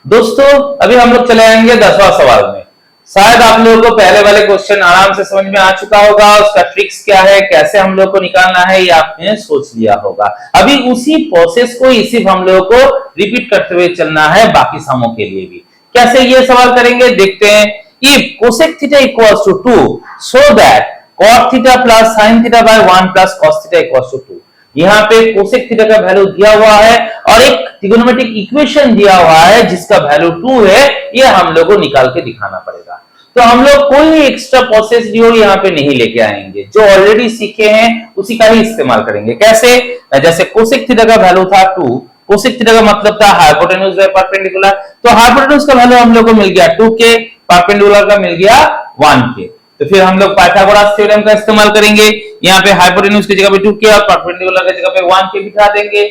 दोस्तों अभी हम लोग चले आएंगे 10वां सवाल में। शायद आप लोगों को पहले वाले क्वेश्चन आराम से समझ में आ चुका होगा, उसका ट्रिक्स क्या है, कैसे हम लोग को निकालना है, ये आपने सोच लिया होगा। अभी उसी प्रोसेस को सिर्फ हम लोगों को रिपीट करते हुए चलना है बाकी समों के लिए भी। कैसे ये सवाल करेंगे देखते हैं। If cosec theta equals to 2 so that cot theta plus sin theta by 1 plus cos theta equals to 2। यहाँ पे कोसेक थीटा का वैल्यू दिया हुआ है और एक ट्रिगोनोमेट्रिक इक्वेशन दिया हुआ है जिसका वैल्यू 2 है। ये हम लोग को निकाल के दिखाना पड़ेगा। तो हम लोग कोई एक्स्ट्रा प्रोसेस जो यहाँ पे नहीं लेके आएंगे, जो ऑलरेडी सीखे हैं उसी का ही इस्तेमाल करेंगे। कैसे? जैसे कोसेक थीटा का वैल्यू था 2, कोसेक थीटा का मतलब था हाइपोटेन्यूज बाय परपेंडिकुलर, तो हाइपोटेन्यूज का वैल्यू हम लोग को मिल गया 2k, परपेंडिकुलर का मिल गया 1k। तो फिर हम लोग पाइथागोरस थ्योरम का इस्तेमाल करेंगे। यहाँ पे हाइपोटेन्यूज की जगह पे 2k और परपेंडिकुलर की जगह पे 1k बिठा देंगे।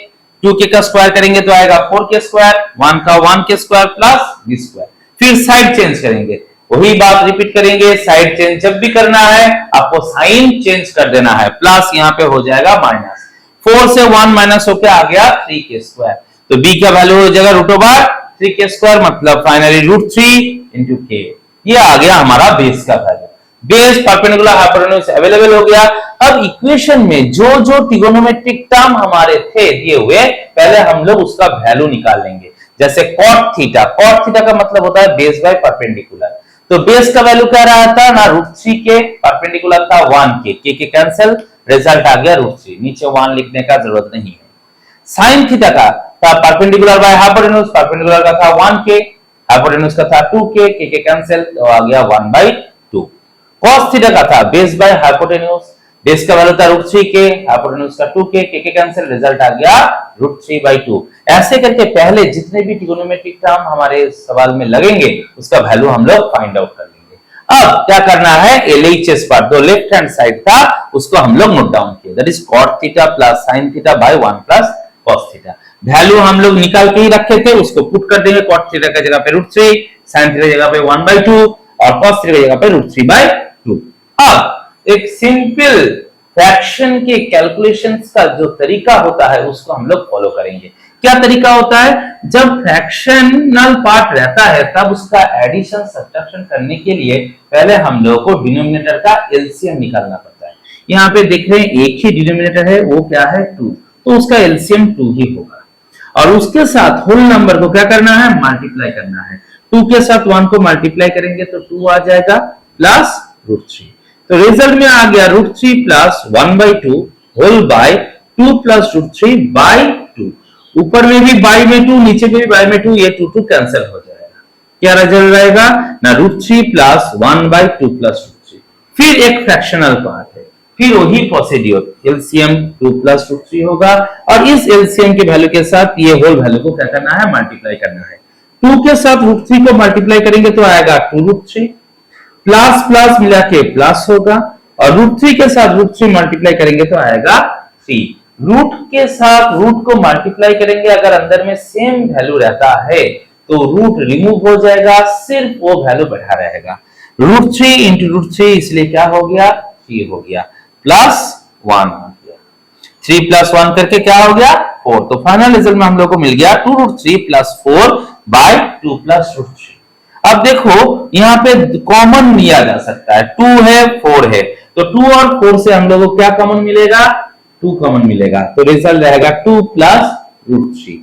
2k का स्क्वायर करेंगे तो आएगा 4k स्क्वायर, 1 का 1k square plus b square. फिर साइड चेंज करेंगे, वही बात रिपीट करेंगे। साइड चेंज जब भी करना है आपको साइन चेंज कर देना है, प्लस यहाँ पे हो जाएगा माइनस। 4 से 1 माइनस होकर आ गया 3k स्क्वायर, तो b का वैल्यू हो जाएगा √3k स्क्वायर, मतलब फाइनली √3 into k। ये आ गया हमारा बेस का value. Base perpendicular hypotenuse available हो गया। अब इक्वेशन में जो जो ट्रिगोनोमेट्रिक टर्म हमारे थे दिए हुए, पहले हम लोग उसका वैल्यू निकाल लेंगे। जैसे cot थीटा, cot थीटा का मतलब होता है बेस बाय परपेंडिकुलर, तो बेस का वैल्यू क्या रहा था ना √3k, परपेंडिकुलर था 1k, k कैंसिल, रिजल्ट आ गया √3। नीचे 1 लिखने का जरूरत नहीं है। sin थीटा का था परपेंडिकुलर बाय हाइपोटेन्यूज, परपेंडिकुलर का था 1k, हाइपोटेन्यूज का था 2k, k कैंसिल, तो आ गया 1/2। cos थीटा का था बेस बाय हाइपोटेन्यूज, बेस का वैल्यू था √3k, हाइपोटेन्यूज का 2k, k कैंसिल, रिजल्ट आ गया √3/2। ऐसे करके पहले जितने भी ट्रिगोनोमेट्रिक टर्म हमारे सवाल में लगेंगे उसका वैल्यू हम लोग फाइंड आउट कर लेंगे। अब क्या करना है, LHS पार्ट जो लेफ्ट हैंड साइड था उसको हम लोग नोट डाउन किए, that is cot theta plus sin theta by 1 plus cos theta. Value हम लोग निकाल के ही रखे थे, उसको पुट कर देंगे। cot थीटा की जगह पे √3, sin थीटा की जगह पे 1/2 और cos थीटा की जगह पे √3/2। अब एक सिंपल फ्रैक्शन के कैलकुलेशंस का जो तरीका होता है उसको हम लोग फॉलो करेंगे। क्या तरीका होता है? जब फ्रैक्शनल पार्ट रहता है तब उसका एडिशन सब्ट्रैक्शन करने के लिए पहले हम लोग को डिनोमिनेटर का एलसीएम निकालना पड़ता है। यहाँ पे देख रहे हैं एक ही डिनोमिनेटर है, वो क्या है 2, तो उसका एलसीएम 2 ही होगा। और उसके साथ होल नंबर को क्या करना है, मल्टीप्लाई करना है। 2 के साथ 1 को मल्टीप्लाई करेंगे तो 2 आ जाएगा प्लस √3, तो रिजल्ट में आ गया √3 प्लस 1/2 होल बाय 2 प्लस √3/2। ऊपर में भी बाय में 2, नीचे में भी बाय में 2, ये 2 कैंसिल हो जाएगा। क्या रिजल्ट रहेगा ना, √3 प्लस 1/2 प्लस √3। फिर एक फ्रैक्शनल पार्ट है, फिर वही प्रोसीड्यूर, एलसीएम 2 प्लस √3 होगा और इस एलसीएम के वैल्यू के साथ ये होल वैल्यू को क्या करना है, मल्टीप्लाई करना है। 2 के साथ √3 को मल्टीप्लाई करेंगे तो आएगा 2√3, प्लस प्लस मिला के प्लस होगा और √3 के साथ √3 मल्टीप्लाई करेंगे तो आएगा 3। रूट के साथ रूट को मल्टीप्लाई करेंगे, अगर अंदर में सेम वैल्यू रहता है तो रूट रिमूव हो जाएगा, सिर्फ वो वैल्यू बैठा रहेगा। √3 into √3 इसलिए क्या हो गया, 3 हो गया, प्लस 1 हो गया। 3 प्लस 1 करके क्या हो गया 4, तो फाइनल रिजल्ट में हम लोग को मिल गया 2√3 प्लस 4/2 प्लस √3। अब देखो यहाँ पे कॉमन लिया जा सकता है, 2 है 4 है, तो 2 और 4 से हम लोगों को क्या कॉमन मिलेगा, 2 कॉमन मिलेगा, तो रिजल्ट रहेगा 2 प्लस √3।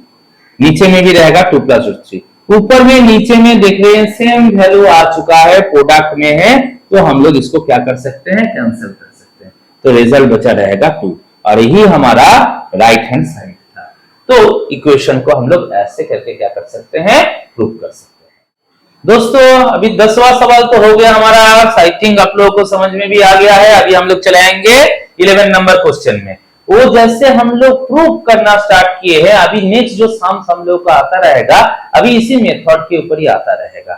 नीचे में भी रहेगा 2 प्लस √3। ऊपर में नीचे में देख रहे हैं सेम वैल्यू आ चुका है, प्रोडक्ट में है, तो हम लोग इसको क्या कर सकते हैं, कैंसिल कर सकते हैं, तो रिजल्ट बचा रहेगा 2 और यही हमारा राइट हैंड साइड था। तो इक्वेशन को हम लोग ऐसे करके क्या कर सकते हैं, प्रूव कर सकते हैं। दोस्तों अभी 10वां सवाल तो हो गया हमारा, आई थिंक आप लोगों को समझ में भी आ गया है। अभी हम लोग चले आएंगे 11 नंबर क्वेश्चन में। वो जैसे हम लोग प्रूव करना स्टार्ट किए हैं, अभी नेक्स्ट जो सम हम लोग का आता रहेगा, अभी इसी मेथड के ऊपर ही आता रहेगा।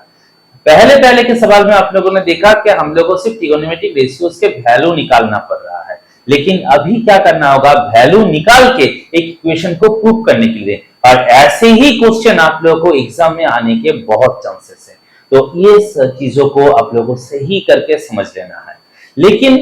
पहले के सवाल में आप लोगों ने देखा कि हम लोगों को सिर्फ ट्रिगोनोमेट्रिक रेशियोज के वैल्यू निकालना पड़ रहा है, लेकिन अभी क्या करना होगा, वैल्यू निकाल के एक इक्वेशन को प्रूव करने के लिए। और ऐसे ही क्वेश्चन आप लोगों को एग्जाम में आने के बहुत चांसेस है, तो ये चीजों को आप लोगों को सही करके समझ लेना है। लेकिन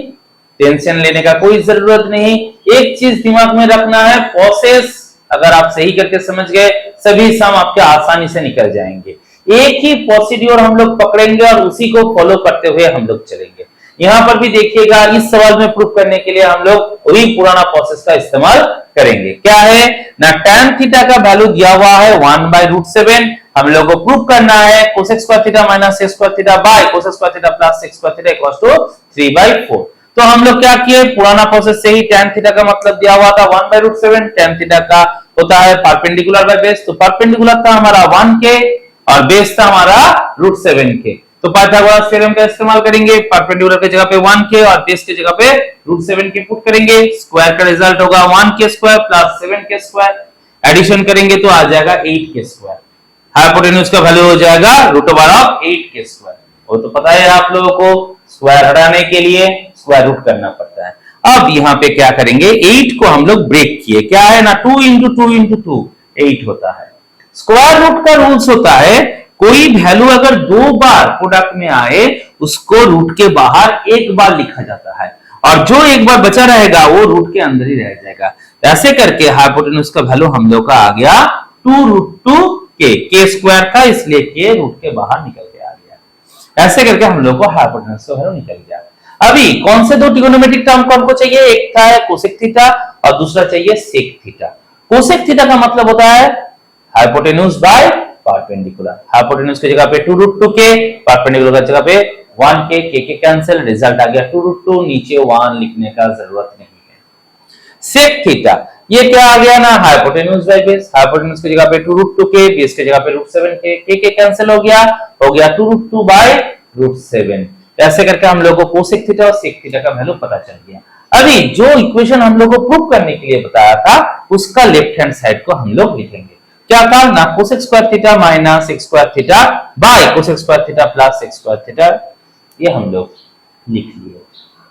टेंशन लेने का कोई जरूरत नहीं, एक चीज दिमाग में रखना है, प्रोसेस अगर आप सही करके समझ गए, सभी सम आपके आसानी से निकल जाएंगे। एक ही प्रोसीड्यूर हम लोग पकड़ेंगे और उसी को फॉलो करते हुए हम लोग चलेंगे। यहाँ पर भी देखिएगा, इस सवाल में प्रूफ करने के लिए हम लोग वही पुराना प्रोसेस का इस्तेमाल करेंगे। क्या है ना, tan थीटा का वैल्यू दिया हुआ है 1/√7, हम लोग को प्रूफ करना है cosec square theta minus sec square theta by cosec square theta plus sec square theta equals to 3/4। तो हम लोग क्या किए, पुराना प्रोसेस से ही tan थीटा का मतलब दिया हुआ था 1/√7, tan थीटा का होता है परपेंडिकुलर बाय बेस, तो परपेंडिकुलर था हमारा 1k और बेस था हमारा √7k। तो पाइथागोरस थ्योरम का इस्तेमाल करेंगे, परपेंडिकुलर की जगह पे 1k और बेस की जगह पे √7k पुट करेंगे, स्क्वायर का रिजल्ट होगा 1k square plus 7k square, addition करेंगे तो आ जाएगा 8k स्क्वायर, हाइपोटेन्यूज का वैल्यू हो जाएगा √8k स्क्वायर। वो तो पता है आप लोगों को, स्क्वायर हटाने के लिए स्क्वायर रूट करना पड़ता है। अब यहाँ पे क्या करेंगे, 8 को हम लोग ब्रेक किए, क्या है ना 2 × 2 × 2 8 होता है। स्क्वायर रूट का रूल्स होता है, कोई वैल्यू अगर 2 बार प्रोडक्ट में आए उसको रूट के बाहर एक बार लिखा जाता है और जो एक बार बचा रहेगा वो रूट के अंदर ही रह जाएगा। ऐसे करके हाइपोटेन्यूज का वैल्यू हम लोग का आ गया 2√2k, k स्क्वायर था इसलिए k रूट के बाहर निकल के आ गया। ऐसे करके हम लोग को हाइपोटेन्यूज का वैल्यू निकल गया। अभी कौन से दो ट्रिगोनोमेट्रिक टर्म को हमको चाहिए, एक था कोसेक थीटा और दूसरा चाहिए सेक थीटा। कोसेक थीटा का मतलब होता है हाइपोटेन्यूज बाय परपेंडिकुलर, हाइपोटेन्यूज की जगह पे 2√2k, परपेंडिकुलर की जगह पे 1k, k कैंसिल, रिजल्ट आ गया 2√2, नीचे 1 लिखने का जरूरत नहीं है। सेक थीटा ये क्या आ गया ना, हाइपोटेन्यूज बाय बेस, हाइपोटेन्यूज की जगह पे 2√2k, बेस की जगह पे √7k, k कैंसिल हो गया 2√2/√7। ऐसे करके हम लोगों को कोसेक थीटा और सेक थीटा का वैल्यू पता चल गया। अभी जो इक्वेशन हम लोग को प्रूव करने के लिए बताया था उसका लेफ्ट हैंड साइड को हम लोग लिखेंगे। क्या था ना, cosec square theta minus sec square theta bye cosec square theta plus sec square theta, ये हम लोग लिख लिए।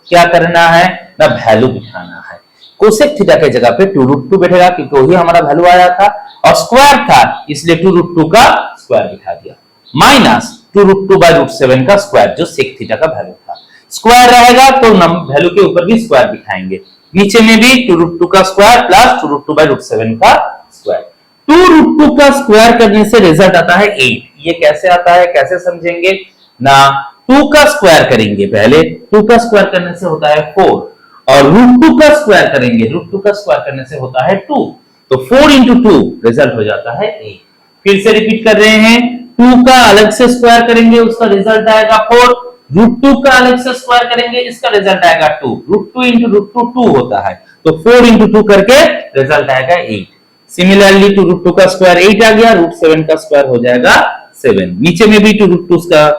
क्या करना है ना, वैल्यू बिठाना है। कोसेक थीटा के जगह पे 2√2 बैठेगा क्योंकि वही हमारा वैल्यू आया था और स्क्वायर था इसलिए 2√2 का स्क्वायर बिठा दिया, माइनस 2√2/√7 का स्क्वायर जो sec थीटा का वैल्यू था। स्क्वायर रहेगा तो वैल्यू के ऊपर भी स्क्वायर बिठाएंगे, नीचे में भी 2√2 का स्क्वायर प्लस 2√2/√7 का स्क्वायर। 2√2 का स्क्वायर करने से रिजल्ट आता है 8। ये कैसे आता है, कैसे समझेंगे ना, 2 का स्क्वायर करेंगे, पहले 2 का स्क्वायर करने से होता है 4 और √2 का स्क्वायर करेंगे, √2 का स्क्वायर करने से होता है 2, तो 4 × 2 रिजल्ट हो जाता है 8। फिर से रिपीट कर रहे हैं, 2 का अलग से स्क्वायर करेंगे उसका रिजल्ट आएगा 4, √2 का अलग से स्क्वायर करेंगे इसका रिजल्ट आएगा 2, √2 × √2 2 होता है, तो 4 × 2 करके रिजल्ट आएगा 8। सिमिलरली 2√2 का स्क्वायर 8 आ गया, √7 का स्क्वायर हो जाएगा 7, नीचे में भी 2√2 का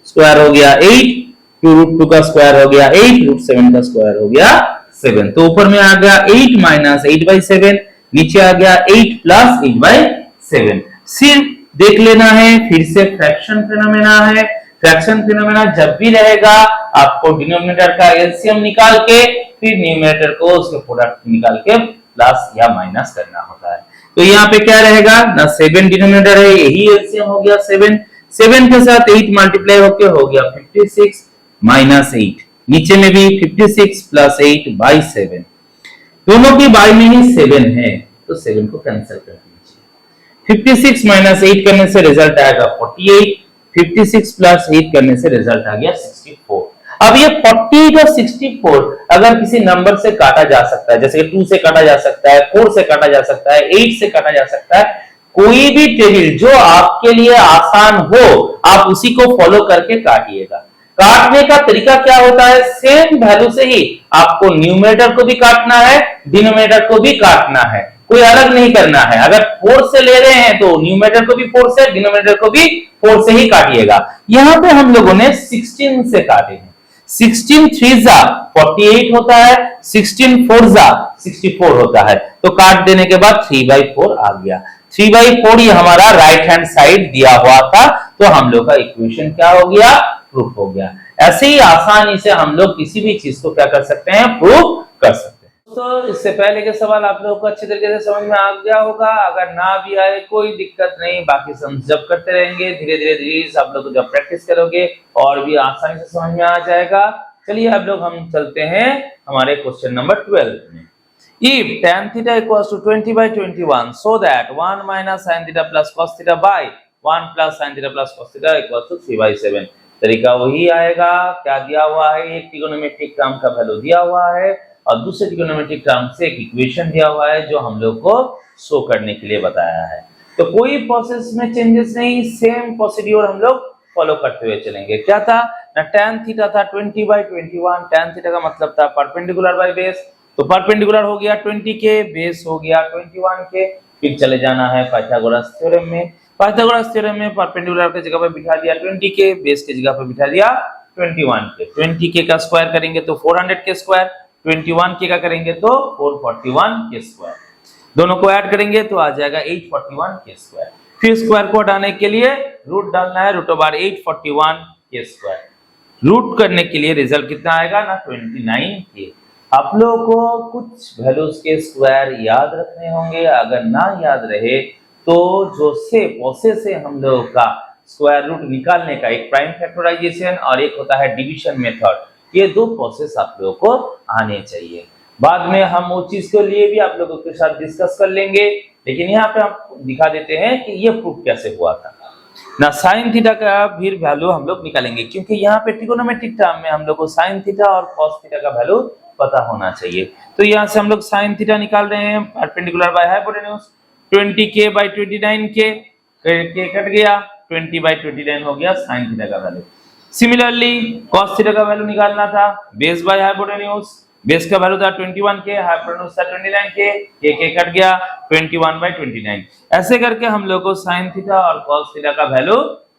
स्क्वायर हो गया 8, 2√2 का स्क्वायर हो गया 8, √7 का स्क्वायर हो गया 7, तो ऊपर में आ गया 8 माइनस 8/7, नीचे आ गया 8 प्लस 8/7। सिर्फ देख लेना है, फिर से फ्रैक्शन फिनोमेना है। फ्रैक्शन फिनोमेना जब भी रहेगा आपको डिनोमिनेटर का एलसीएम निकाल के फिर न्यूमरेटर को उसके प्रोडक्ट निकाल के प्लस या माइनस करना होता है। तो यहाँ पे क्या रहेगा ना, 7 डिनोमिनेटर है, यही एलसीएम हो गया 7, 7 के साथ 8 मल्टीप्लाई होके हो गया 56 माइनस 8, नीचे में भी 56 प्लस 8/7, दोनों की बाय में ही 7 है तो 7 को कैंसिल कर दीजिए। 56 माइनस 8 करने से रिजल्ट आएगा 48, 56 प्लस 8 करने से रिजल्ट आ गया 64। अब ये 48 और 64 अगर किसी नंबर से काटा जा सकता है, जैसे कि 2 से काटा जा सकता है, 4 से काटा जा सकता है, 8 से काटा जा सकता है, कोई भी टेबल जो आपके लिए आसान हो आप उसी को फॉलो करके काटिएगा। काटने का तरीका क्या होता है, सेम वैल्यू से ही आपको न्यूमरेटर को भी काटना है, डिनोमिनेटर को भी काटना है, कोई अलग नहीं करना है। अगर 4 से ले रहे हैं तो न्यूमरेटर को भी 4 से, डिनोमिनेटर को भी 4 से ही काटिएगा। यहां पे हम लोगों ने 16 से काटे हैं। 16 3 जा 48 होता है, 16 4 जा 64 होता है, तो काट देने के बाद 3/4 आ गया। 3/4 ये हमारा राइट हैंड साइड दिया हुआ था, तो हम लोग का इक्वेशन क्या हो गया, प्रूफ हो गया। ऐसे ही आसानी से हम लोग किसी भी चीज को क्या कर सकते हैं, प्रूफ कर सकते हैं। दोस्तों इससे पहले के सवाल आप लोगों को अच्छे तरीके से समझ में आ गया होगा, अगर ना भी आए कोई दिक्कत नहीं, बाकी हम जब करते रहेंगे धीरे धीरे आप लोग जब प्रैक्टिस करोगे और भी आसानी से समझ में आ जाएगा। चलिए अब लोग हम चलते हैं हमारे क्वेश्चन नंबर 12 में। If tan theta equals to 20/21, so that 1 minus sin theta plus cos theta by 1 plus sin theta plus cos theta equals to 3/7। तरीका वही आएगा। क्या दिया हुआ है? एक ट्रिगोनोमेट्रिक टर्म का वैल्यू दिया हुआ है और दूसरे ट्रिगोनोमेट्रिक टर्म से एक इक्वेशन दिया हुआ है जो हम लोग को शो करने के लिए बताया है। तो कोई प्रोसेस में चेंजेस नहीं, सेम प्रोसीड्यूर हम लोग फॉलो करते हुए चलेंगे। क्या था ना, tan थीटा था 20/21। tan थीटा का मतलब था परपेंडिकुलर बाय बेस, तो परपेंडिकुलर हो गया 20 के, बेस हो गया 21 के। फिर चले जाना है पाइथागोरस थ्योरम में। पाइथागोरस थ्योरम में परपेंडिकुलर की जगह पे बिठा दिया 20 के, बेस की जगह पे बिठा दिया 21 के। 20 के का स्क्वायर करेंगे तो 400 के स्क्वायर, 21 के का करेंगे तो 441 के स्क्वायर। दोनों को ऐड करेंगे तो आ जाएगा 841 के स्क्वायर। फिर स्क्वायर को हटाने के लिए रूट डालना है, √841 के स्क्वायर। रूट करने के लिए रिजल्ट कितना आएगा ना, 29 के। आप लोगों को कुछ वैल्यूज के स्क्वायर याद रखने होंगे। अगर ना याद रहे तो जो से प्रोसेस है हम लोगों का स्क्वायर रूट निकालने का, एक प्राइम फैक्टराइजेशन और एक होता है डिवीजन मेथड, ये दो प्रोसेस आप लोगों को आने चाहिए। बाद में हम उस चीज के लिए भी आप लोगों के साथ डिस्कस कर लेंगे, लेकिन यहाँ पे हम दिखा देते हैं कि ये प्रूफ कैसे हुआ था ना। साइन थीटा का भी वैल्यू हम लोग निकालेंगे, क्योंकि यहाँ पे ट्रिगोनोमेट्रिक टर्म में हम लोग को साइन थीटा और कॉस थीटा का वैल्यू पता होना चाहिए। तो यहाँ से हम लोग साइन थीटा निकाल रहे हैं, परपेंडिकुलर बाय हाइपोटेन्यूज। 20k/29 के कट गया, 20/29 हो गया साइन थीटा का वैल्यू। सिमिलरली कॉस थीटा का वैल्यू निकालना था, बेस बाय हाइपोटेन्यूज। बेस का वैल्यू था 21 के, हाइपोटेन्यूज था 29 के कट गया 21/29। ऐसे करके हम लोग को साइन थीटा और कॉस थीटा का वैल्यू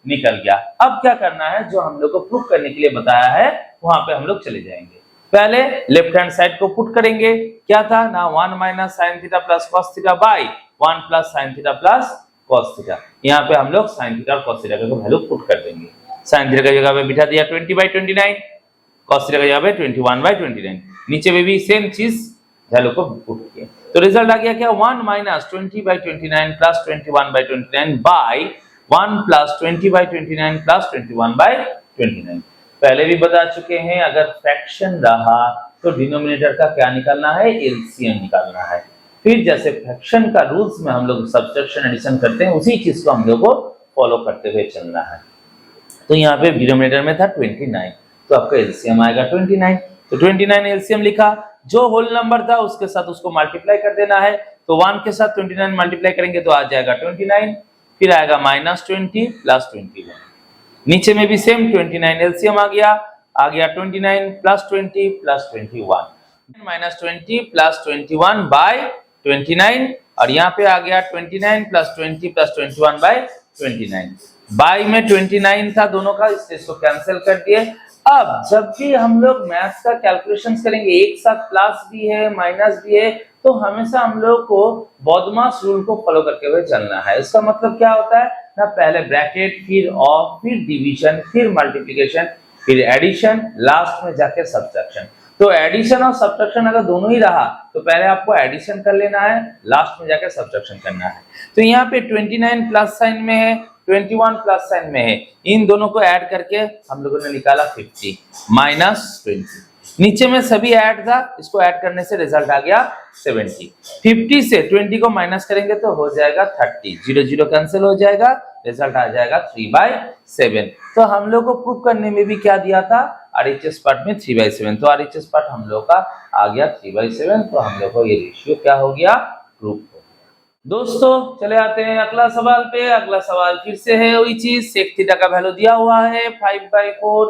निकल गया। अब क्या करना है, जो हम लोग को प्रूफ करने के लिए बताया है वहां पे हम लोग चले जाएंगे। पहले लेफ्ट हैंड साइड को पुट करेंगे। क्या था ना, 1 minus sine theta plus cos theta by 1 plus sine theta plus cos theta. यहाँ पे हम लोग साइन थीटा और कॉस थीटा का वैल्यू पुट कर देंगे। साइन थीटा की जगह पे बिठा दिया 20/29, कॉस थीटा की जगह पे 21/29। नीचे में भी सेम चीज वैल्यू को पुट किया, तो रिजल्ट आ गया क्या, 1 minus 20/29 plus 21/29 by 1 plus 20/29 plus 21/29। पहले भी बता चुके हैं, अगर फ्रैक्शन रहा तो डिनोमिनेटर का क्या निकालना है, एलसीएम निकालना है। फिर जैसे फ्रैक्शन का रूल्स में हम लोग सब्ट्रैक्शन एडिशन करते हैं, उसी चीज को हम लोग को फॉलो करते हुए चलना है। तो यहाँ पे डिनोमिनेटर में था 29, तो आपका एलसीएम आएगा 29। तो 29 एलसीएम लिखा, जो होल नंबर था उसके साथ उसको मल्टीप्लाई कर देना है। तो 1 के साथ 29 मल्टीप्लाई करेंगे तो आ जाएगा 29, फिर आएगा -20 प्लस 21। नीचे में भी सेम 29 एलसीएम आ गया 29 प्लस 20 प्लस 21, -20 प्लस 21 बाय 29, और यहाँ पे आ गया 29 प्लस 20 प्लस 21 बाय 29। बाय में 29 था दोनों का, इसको कैंसिल कर दिए। अब जब भी हम लोग मैथ्स का कैलकुलेशंस करेंगे, एक साथ प्लस भी है माइनस भी है, तो हमेशा हम लोग को बॉडमास रूल को फॉलो करते हुए चलना है। इसका मतलब क्या होता है ना, पहले ब्रैकेट, फिर ऑफ, फिर डिवीजन, फिर मल्टीप्लिकेशन, फिर एडिशन, लास्ट में जाके सब्ट्रैक्शन। तो एडिशन और सब्ट्रैक्शन अगर दोनों ही रहा तो पहले आपको एडिशन कर लेना है, लास्ट में जाके सब्ट्रैक्शन करना है। तो यहाँ पे 29 प्लस साइन में है, 21 प्लस साइन में है, इन दोनों को ऐड करके हम लोगों ने निकाला 50 -20। नीचे में सभी ऐड था, इसको ऐड करने से रिजल्ट आ गया 70। 50 से 20 को माइनस करेंगे तो हो जाएगा 30, 0 0 कैंसिल हो जाएगा, रिजल्ट आ जाएगा 3/7। तो हम लोग को प्रूफ करने में भी क्या दिया था, आरएचएस पार्ट में 3/7, तो आरएचएस पार्ट हम लोग का आ गया 3/7। तो हम लोग को ये रेशियो क्या हो गया, प्रूफ हो गया। दोस्तों चले आते हैं अगला सवाल पे। अगला सवाल फिर से है वही चीज, सेक थीटा का वैल्यू दिया हुआ है 5/4,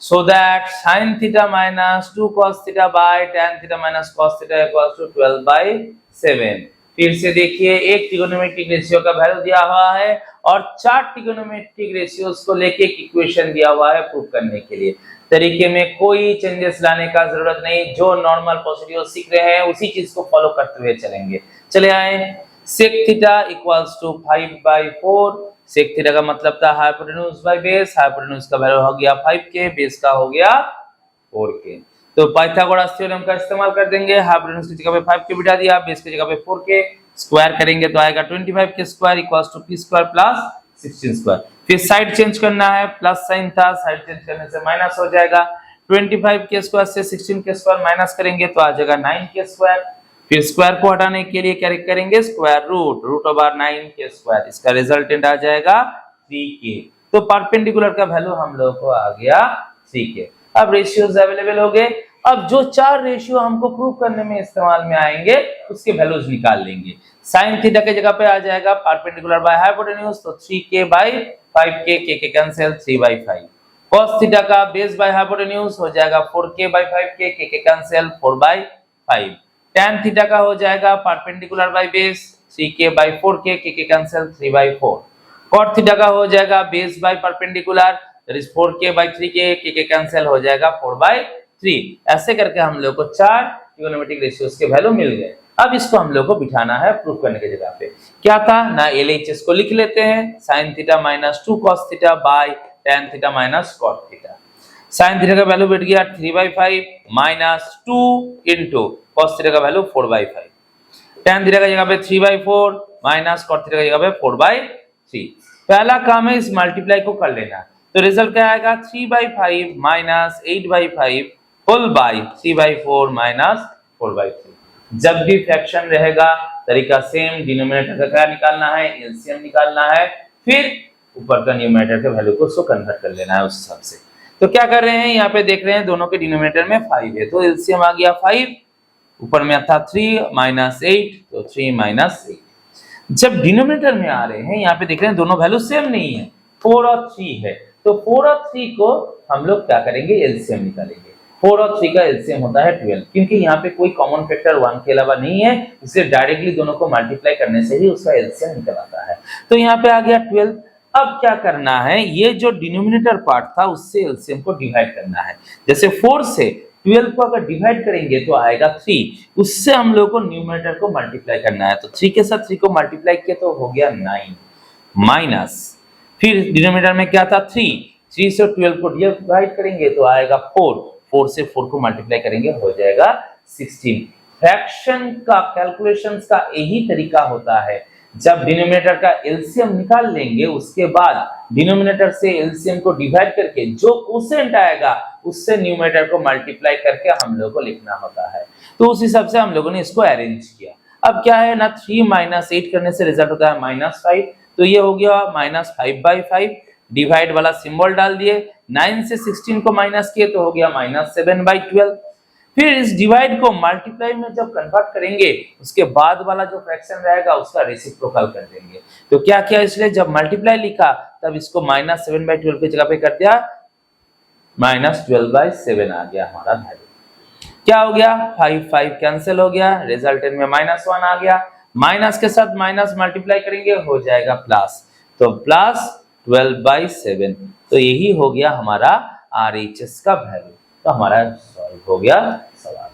so that sin theta minus 2 cos theta by tan theta minus cos theta equals to 12/7। फिर से देखिए, एक ट्रिगोनोमेट्रिक रेशियो का वैल्यू दिया हुआ है और 4 ट्रिगोनोमेट्रिक रेशियोज को लेके एक इक्वेशन दिया हुआ है प्रूव करने के लिए। तरीके में कोई चेंजेस लाने का जरूरत नहीं, जो नॉर्मल प्रोसीड्यूर सीख रहे हैं उसी चीज को फॉलो करते हुए चलेंगे। चले आए, sec theta equals to 5/4। Sec theta का मतलब था हाइपोटेन्यूज बाय बेस, हाइपोटेन्यूज का वैल्यू हो गया 5 के, बेस का हो गया 4 के। तो पाइथागोरस थ्योरम का इस्तेमाल कर देंगे, हाइपोटेन्यूज की जगह पे 5 के बिठा दिया, बेस की जगह पे 4 के, स्क्वायर करेंगे तो आएगा 25 के square equals to p square plus 16 square. फिर साइड चेंज करना है, प्लस साइन था, साइड चेंज करने से माइनस हो जाएगा। 25 के स्क्वायर से 16 के स्क्वायर माइनस करेंगे तो आ जाएगा 9 के स्क्वायर। फिर स्क्वायर को हटाने के लिए क्या करेंगे, स्क्वायर रूट ओवर 9 के स्क्वायर, इसका रिजल्टेंट आ जाएगा 3k। तो परपेंडिकुलर का वैल्यू हम लोग को आ गया 3k। अब रेशियोज अवेलेबल हो गए। अब जो चार रेशियो हमको प्रूव करने में इस्तेमाल में आएंगे उसके वैल्यूज निकाल लेंगे। साइन थीटा के जगह पे आ जाएगा परपेंडिकुलर बाय हाइपोटेन्यूज, तो 3k by 5k, k cancel 3/5। cos theta का बेस बाय हाइपोटेन्यूज हो जाएगा 4k by 5k, k cancel 4/5। tan theta का हो जाएगा perpendicular by base 3k by 4k, k cancel 3/4। cot theta का हो जाएगा base by perpendicular, that is 4k by 3k, k cancel हो जाएगा 4/3। ऐसे करके हम लोग को चार ट्रिगोनोमेट्रिक रेशियोज के वैल्यू मिल गए। अब इसको हम लोग को बिठाना है प्रूफ करने की जगह पे। क्या था ना, LHS को लिख लेते हैं, sin theta minus 2 cos theta by tan theta minus cot theta. sin theta का वैल्यू बैठ गया 3/5 माइनस 2 इनटू cos थीटा का वैल्यू 4/5। tan थीटा का जगह पे 3/4 माइनस cot थीटा का जगह पे 4/3। पहला काम है इस मल्टीप्लाई को कर लेना, तो रिजल्ट क्या आएगा 3/5 माइनस 8/5 होल बाय 3/4 माइनस 4/3। जब भी फ्रैक्शन रहेगा तरीका सेम, डिनोमिनेटर का क्या निकालना है, एलसीएम निकालना है, फिर ऊपर का न्यूमरेटर के वैल्यू को उसको कन्वर्ट कर लेना है उस हिसाब से। तो क्या कर रहे हैं, यहाँ पे देख रहे हैं दोनों के डिनोमिनेटर में 5 है, तो एलसीएम आ गया 5, ऊपर में था 3 माइनस 8, तो 3 माइनस 8। जब डिनोमिनेटर में आ रहे हैं, यहाँ पे देख रहे हैं दोनों वैल्यू सेम नहीं है, 4 और 3 है, तो 4 और 3 को हम लोग क्या करेंगे, एलसीएम निकालेंगे। 4 और 3 का एलसीएम होता है 12, क्योंकि यहाँ पे कोई कॉमन फैक्टर 1 के अलावा नहीं है, इसलिए डायरेक्टली दोनों को मल्टीप्लाई करने से ही उसका एलसीएम निकल आता है। तो यहाँ पे आ गया 12। अब क्या करना है, ये जो डिनोमिनेटर पार्ट था उससे एलसीएम को डिवाइड करना है। जैसे 4 से 12 को अगर डिवाइड करेंगे तो आएगा 3, उससे हम लोग को न्यूमरेटर को मल्टीप्लाई करना है, तो 3 के साथ 3 को मल्टीप्लाई किया तो हो गया 9 माइनस, फिर डिनोमिनेटर में क्या था 3 से 12 को डिवाइड करेंगे तो आएगा 4 से 4 को मल्टीप्लाई करेंगे हो जाएगा 16। फ्रैक्शन का कैलकुलेशंस का यही तरीका होता है, जब डिनोमिनेटर का एलसीएम निकाल लेंगे उसके बाद डिनोमिनेटर से एलसीएम को डिवाइड करके जो क्वोशिएंट आएगा उससे न्यूमरेटर को मल्टीप्लाई करके हम लोग को लिखना होता है। तो उस हिसाब से हम लोगों ने इसको अरेंज किया। अब क्या है ना, 3 माइनस 8 करने से रिजल्ट होता है -5, तो ये हो गया -5/5, डिवाइड वाला सिंबल डाल दिए, 9 से 16 को माइनस किए तो हो गया -7/12। फिर इस डिवाइड को मल्टीप्लाई में जब कन्वर्ट करेंगे उसके बाद वाला जो फ्रैक्शन रहेगा उसका रेसिप्रोकल कर देंगे। तो क्या किया, इसलिए जब मल्टीप्लाई लिखा तब इसको -7/12 की जगह पे कर दिया, -12/7 आ गया हमारा वैल्यू। क्या हो गया, 5 कैंसिल हो गया, रिजल्टेंट में -1 आ गया, माइनस के साथ माइनस मल्टीप्लाई करेंगे हो जाएगा प्लस, तो +12/7। तो यही हो गया हमारा आरएचएस का वैल्यू। तो हमारा सॉल्व हो गया सवाल।